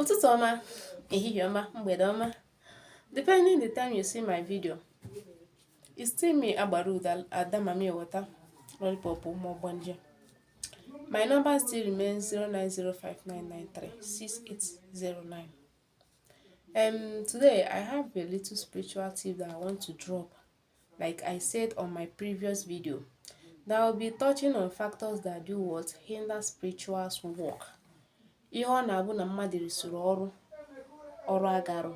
Ụtụtụ ọma, ehihie ọma, mgbede ọma. Depending the time you see my video, it's still me Agbaruda Adamami Water Lollipop Mogbanje. My number still remains 09059936809. Today I have a little spiritual tip that I want to drop. Like I said on my previous video, that will be touching on factors that do what hinder spiritual work. Ihe ọ na-abụ na mmadụ risoro ọrụ agarụ.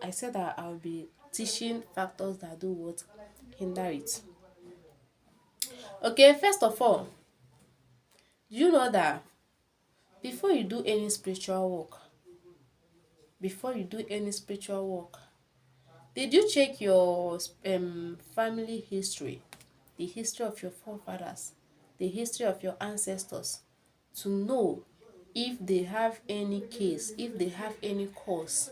I said that I'll be teaching factors that do what hinder it. Okay, first of all, you know that before you do any spiritual work, did you check your family history, the history of your forefathers, the history of your ancestors, to know if they have any case, if they have any cause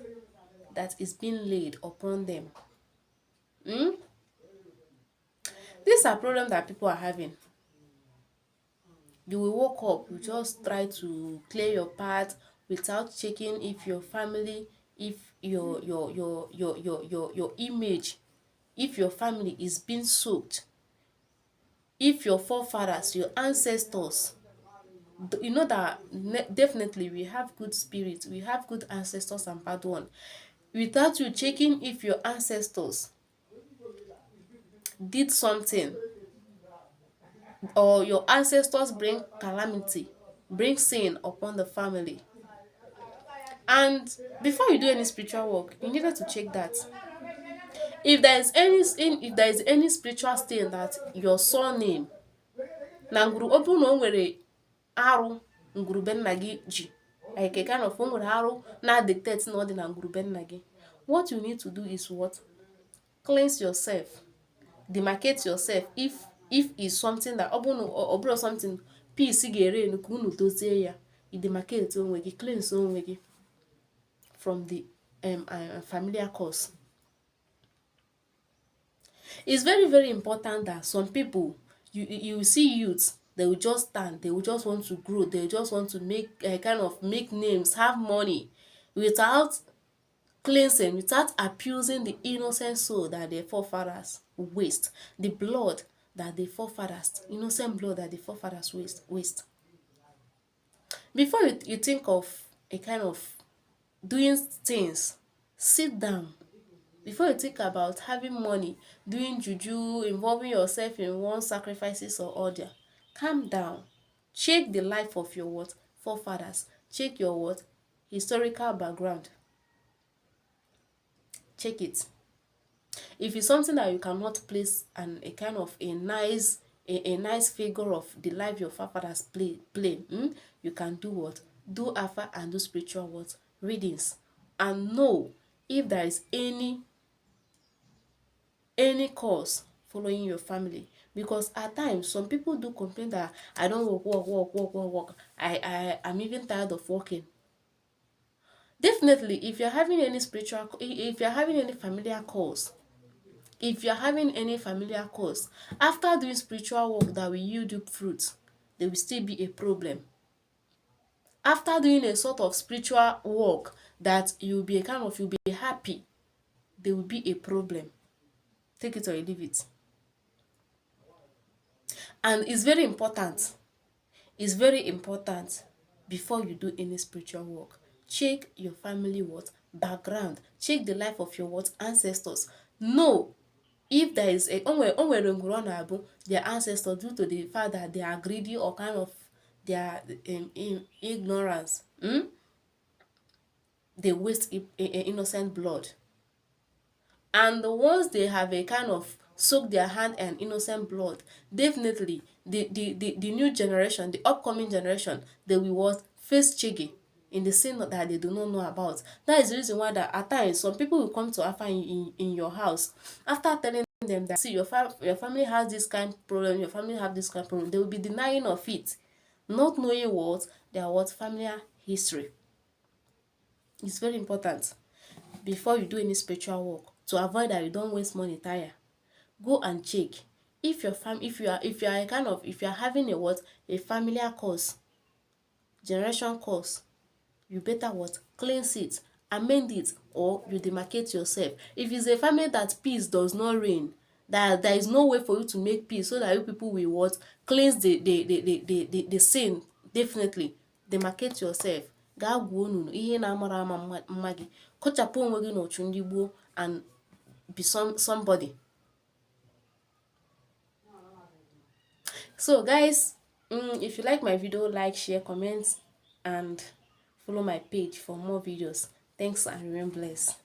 that is being laid upon them? These are problems that people are having. You will wake up, you just try to clear your path without checking if your family, if your image, if your family is being soaked, if your forefathers, your ancestors. You know that definitely we have good spirits, we have good ancestors and bad one. Without you checking if your ancestors did something, or your ancestors bring calamity, bring sin upon the family. And before you do any spiritual work, you needed to check that. If there is any spiritual stain that your surname na nguru obu na nwere arụ ngurube nna gị ji, like kind of nwere arụ na dictate na ọ dị na ngurube nna gị, what you need to do is what? Cleanse yourself, demarcate yourself. If it's something that obro something peace ga-ere enu ka unu dozie ya, you demarcate onwe gị, cleanse onwe gị from the familiar cause. It's very, very important that some people, you see youths, they will just stand, they will just want to grow, they just want to make make names, have money, without cleansing, without abusing the innocent soul that their forefathers waste, the blood that the forefathers, innocent blood that the forefathers waste. Before you think of a kind of doing things, sit down. Before you think about having money, doing juju, involving yourself in one sacrifices or other, calm down. Check the life of your forefathers. Check your historical background. Check it. If it's something that you cannot place a nice figure of the life your forefathers play, you can do what? Do alpha and do spiritual readings, and know if there is any cause following your family. Because at times some people do complain that I don't work. I'm even tired of working. Definitely, if you're having any if you're having any familiar cause, after doing spiritual work that will yield you fruit, there will still be a problem. After doing a sort of spiritual work that you'll be happy, there will be a problem. Take it or you leave it. And it's very important before you do any spiritual work. Check your family background. Check the life of your ancestors. Know if there is their ancestors, due to the fact that they are greedy or kind of their ignorance, they waste innocent blood. And once they have a kind of soak their hand and innocent blood, definitely the new generation, the upcoming generation, they will face chigi in the sin that they do not know about. That is the reason why that at times some people will come to Alpha in your house after telling them that, see, your family has this kind of problem, your family have this kind of problem. They will be denying of it, not knowing their familiar history. It's very important before you do any spiritual work, to avoid that you don't waste money tire. Go and check if you're having a familiar cause, generation cause, you better what? Cleanse it, amend it, or you demarcate yourself. If it's a family that peace does not reign, that there is no way for you to make peace, so that you people will what? Cleanse the sin. Definitely demarcate yourself. Gaa gwuo unu ihe na-amara ama mma gị, kọchapụ onwe gị n'otu ndị gboo, and be somebody. So guys, if you like my video, like, share, comment, and follow my page for more videos. Thanks and remain blessed.